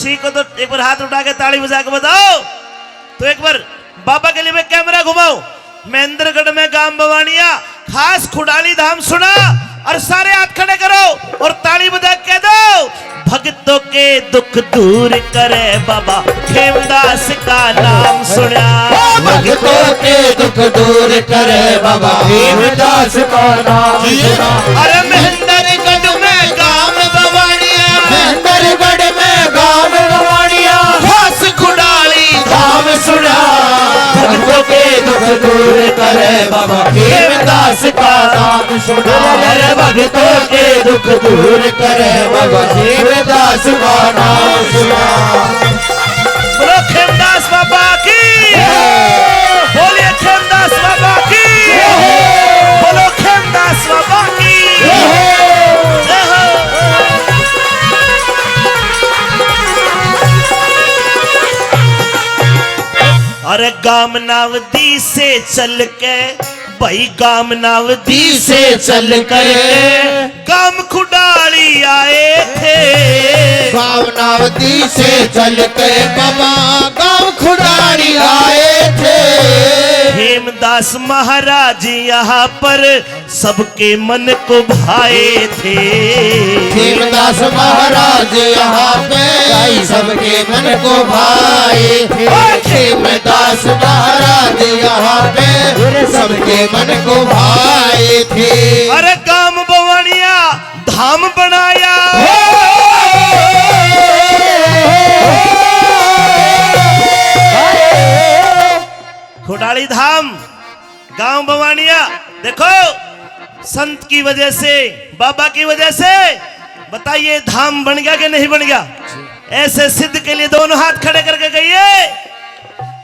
ठीक हो तो एक बार हाथ उठा के ताली बजा के बताओ। तो एक बार बाबा के लिए मैं कैमरा घुमाओ। महेंद्रगढ़ में गांव बवानिया खास खुडाली धाम सुना और सारे हाथ खड़े करो और ताली बजा के दो। भक्तों के दुख दूर करे बाबा खेमदास का नाम सुना। भक्तों के दुख दूर करे बाबा खेमदास का नाम सुना। अरे महेंद्रगढ़ में गांव बवानिया, महेंद्रगढ़ में गांव बवानिया खास खुडाली धाम सुना। भक्तों के दुख दूर करे बाबा खेमदास का नाम सुना। अरे भक्तों के दुख दूर करे बाबा खेमदास का नाम सुना। बोलो खेमदास बाबा की, बोलिए खेमदास बाबा की, बोलो खेमदास बाबा की जय हो। अरे गाम नावदी से चल के भाई गाम नावदी से चल कर गाम खुडाली आए थे। गाँव नावती से चल कर बाबा गाँव खुडारी आए थे। हेमदास महाराज यहाँ पर सबके मन को भाए थे। हेमदास महाराज यहाँ पे सबके मन को भाए थे। हेमदास महाराज यहाँ पे सबके मन को भाए थे। अरे गांव बवानिया धाम बनाया, खुडाली धाम गांव बवानिया। देखो संत की वजह से, बाबा की वजह से बताइए धाम बन गया कि नहीं बन गया। ऐसे सिद्ध के लिए दोनों हाथ खड़े करके कहिए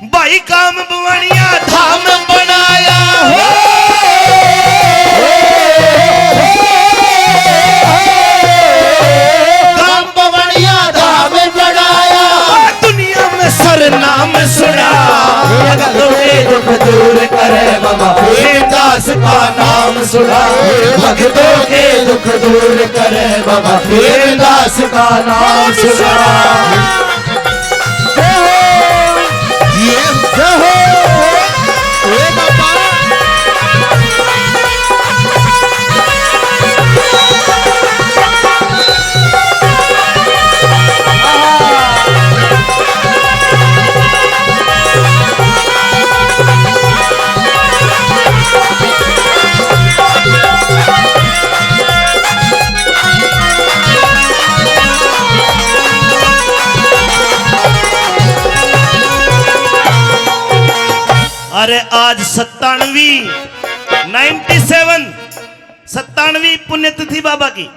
भाई काम बवानिया धाम बनाया। गाँव बवानिया धाम बनाया। दुनिया में सरनाम सुना। भक्तों के दुख दूर करे बाबा खेमदास का नाम सुना। भक्तों के दुख दूर करे बाबा खेमदास का नाम सुना। अरे आज 97वीं पुण्यतिथि बाबा की।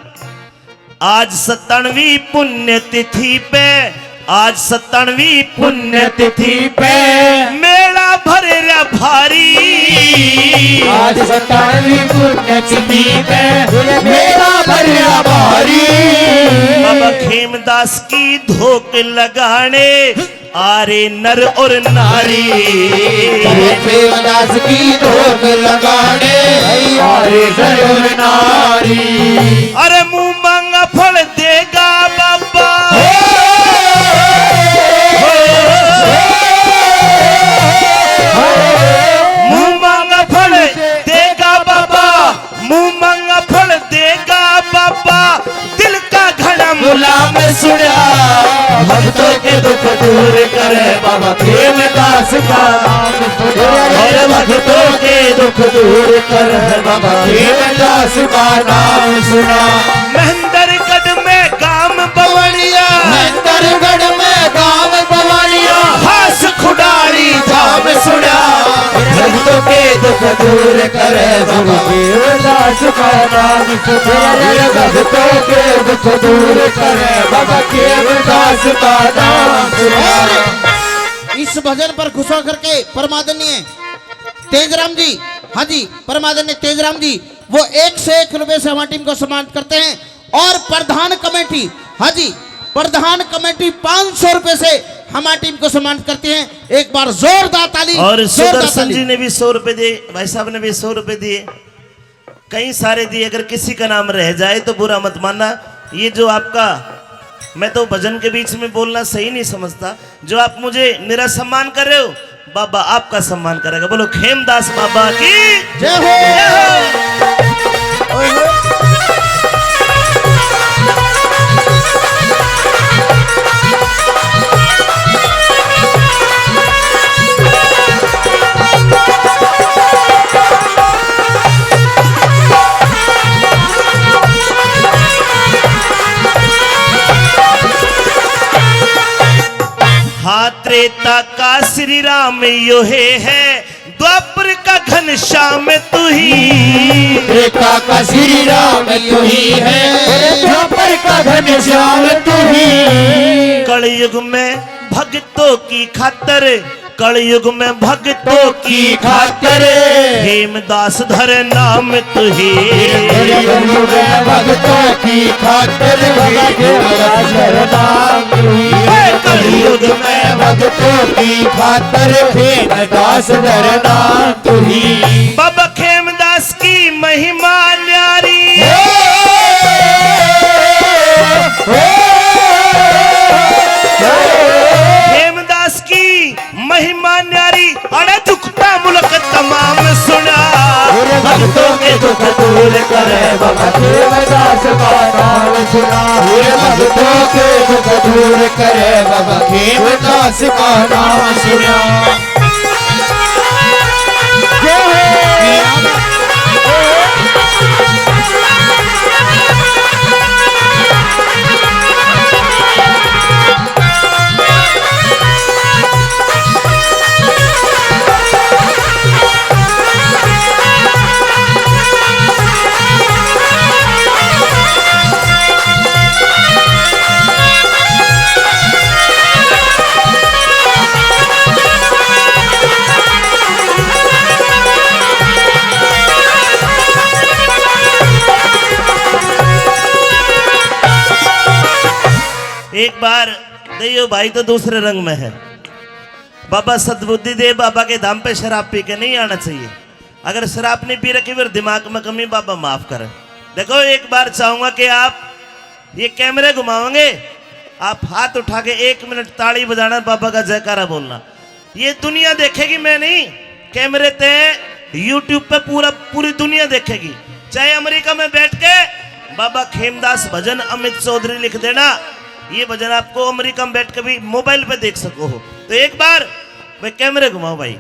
आज 97वीं पुण्यतिथि पे, आज 97वीं पुण्यतिथि पे मेला भरे रा भारी। आज 97वीं पुण्यतिथि पे मेला भरे रा भारी। बाबा खेमदास की धोक लगाने आरे नर और नारी। खेमदास की धोख लगाने आरे नर और नारी। अरे मुंह मांगा फल देगा बाबा। मुंह मांगा फल देगा बाबा, मुंह मांगा फल देगा बाबा। दिल का घड़ा मुला में सुना। भक्तों के दुख दूर करे बाबा खेमदास का नाम सुना। और भक्तों के दुख दूर करे बाबा खेमदास का नाम सुना। महेंद्रगढ़ में गांव बवानिया, महेंद्रगढ़ में गाँव बवानिया खास खुडाली धाम सुना। भक्तों के दुख दूर करे बाबा खेमदास का नाम सुना। भक्तों के दुख दूर करे बाबा खेमदास का नाम सुना। इस भजन पर खुश होकर के परमादरणीय तेजराम जी, हाँ जी परमादरणीय तेजराम जी, वो 1 से 1 रुपए से हमारी टीम को सम्मानित करते हैं। और प्रधान कमेटी, हाँ जी प्रधान कमेटी 500 रुपए से हमारी टीम को सम्मानित करती हैं। एक बार जोरदार ताली। और सुदर्शन जी ने भी 100 रुपए दिए, भाई साहब ने भी 100 रुपए दिए, कई सारे दिए। अगर किसी का नाम रह जाए तो बुरा मत मानना। ये जो आपका मैं तो भजन के बीच में बोलना सही नहीं समझता। जो आप मुझे मेरा सम्मान कर रहे हो, बाबा आपका सम्मान करेगा। बोलो खेमदास बाबा की जय हो। जय हो। हाँ त्रेता का श्री राम यो है, द्वापर का घनश्याम तू ही। त्रेता का श्री राम तू ही है, द्वापर का घनश्याम तू ही। कलयुग में भक्तों की खातर, कलयुग में भक्तों की खातर, हेमदास धर नाम तू ही। कलयुग में भक्तों की खातर, हेमदास धर नाम तू ही। कलयुग में भक्तों की खातर, हेमदास धर नाम तू ही। बाबा खेमदास की महिमा न्यारी, हेमदास की महिमा न्यारी। अरे दुखता मुल्क तमाम सुना, भक्तों के दुख दूर करे बाबा खेमदास का नाम सुना। भक्तों के दुख दूर करे बाबा खेमदास का नाम सुना। एक बार दैयो भाई तो दूसरे रंग में है। बाबा सद्बुद्धि दे, बाबा के धाम पे शराब पी के नहीं आना चाहिए। अगर शराब नहीं पी रखी फिर दिमाग में कमी, बाबा माफ करें। देखो एक बार चाहूंगा कि आप ये कैमरे घुमाओगे, आप हाथ उठा के 1 मिनट ताड़ी बजाना, बाबा का जयकारा बोलना। ये दुनिया देखेगी, मैं नहीं। कैमरे ते यूट्यूब पे पूरी दुनिया देखेगी। चाहे अमेरिका में बैठ के बाबा खेमदास भजन अमित चौधरी लिख देना, ये भजन आपको अमेरिका में बैठ के भी मोबाइल पे देख सको हो। तो एक बार भाई कैमरे घुमाओ भाई,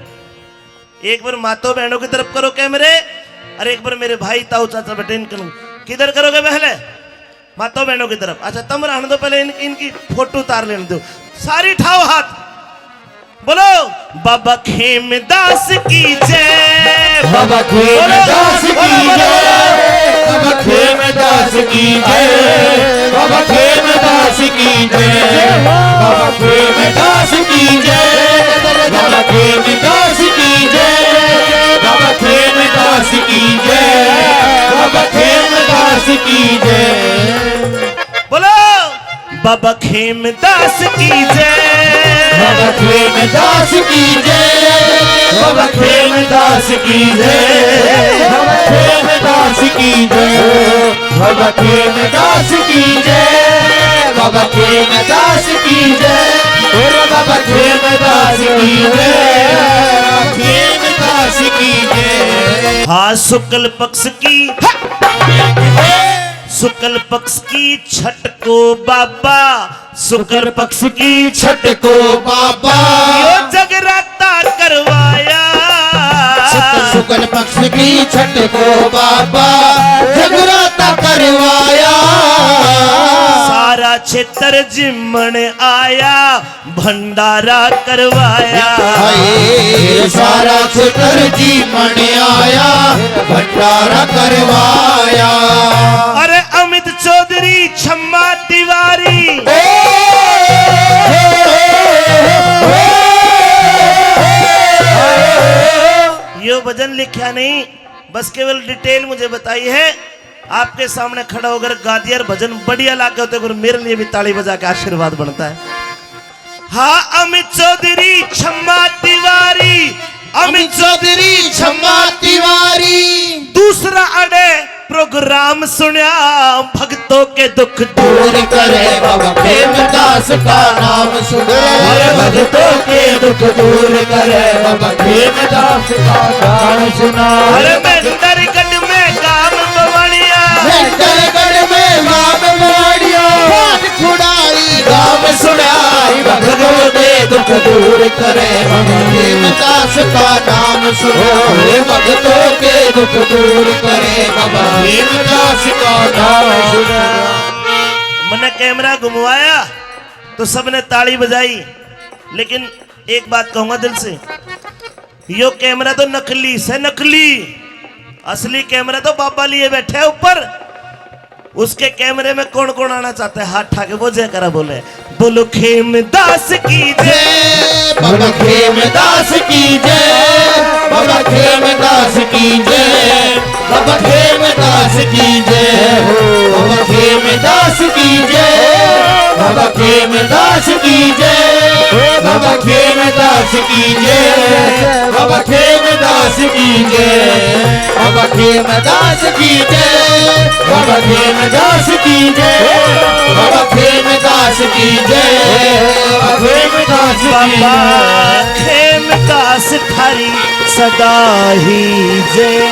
एक बार मातो बहनों की तरफ करो कैमरे, और एक बार मेरे भाई ताऊ चाचा बेटे किधर करोगे पहले? मातो बहनों की तरफ। अच्छा तुम रहने दो, पहले इनकी फोटो उतार लेने दो। सारी ठाओ हाथ, बोलो बाबा खेमदास की जय, बाबा खेमदास की जय, बाबा खेमदास की जय, बाबा खेमदास की जय, बाबा खेमदास की जय, बाबा खेमदास की जय, बाबा खेमदास की जय, बाबा खेमदास की जय। बोलो बाबा खेमदास की जय, बाबा खेमदास की जय, बाबा खेमदास की जय, बाबा खेमदास की जय, बाबा खेमदास की जय, बाबा खेमदास की जय, और बाबा खेमदास की जय, बाबा खेमदास की जय। हाँ शुक्ल पक्ष की, शुक्ल पक्ष की छठ को बाबा, शुक्ल पक्ष की छठ को बाबा, यो जगराता करवाया। शुक्ल पक्ष की छठ को बाबा, जगराता करवाया। सारा क्षेत्र जिमण आया, भंडारा करवाया। सारा क्षेत्र जिमण आया, भंडारा करवाया। अरे अमित चौधरी छम्मा तिवारी, यो भजन लिखा नहीं, बस केवल डिटेल मुझे बताई है। आपके सामने खड़ा होकर गादियार भजन बढ़िया लागे होते, मेरे लिए भी ताली बजा के आशीर्वाद बनता है। हाँ अमित चौधरी छम्मा तिवारी, अमित चौधरी छम्मा तिवारी, दूसरा अड़े प्रोग्राम सुनिया भक्तों के दुख दूर करे बाबा खेमदास का नाम सुना हर भक्तों के दुख दूर करे बाबा खेमदास का नाम सुना अरे मेंदरगढ़ में काम बवाड़िया मेंदरगढ़ में गाम बवाड़िया खुड़ाली गाम सुनाई भक्तों के दुख दूर करे बाबा खेमदास का नाम सुना हर भक्तों के दुख दूर करे बाबा खेमदास का नाम सुना मैंने कैमरा घुमवाया तो सबने ताली बजाई, लेकिन एक बात कहूंगा दिल से, यो कैमरा तो नकली से नकली, असली कैमरा तो बाबा लिए बैठे है ऊपर। उसके कैमरे में कौन कौन आना चाहता है हाथ ठाके वो जय करा बोले, बोलो खेमदास की जय, बाबा खेमदास की जय, बाबा खेमदास की जय, बाबा खेमदास की जय हो, बाबा खेमदास की जय, बाबा खेमदास की जय, बाबा खेमदास की जय, बाबा खेमदास की जय, बाबा खेमदास की जय, बाबा खेमदास की जय, बाबा खेमदास की जय, बाबा खेमदास की बाबा जय। खेमदास थारी सदा ही जय।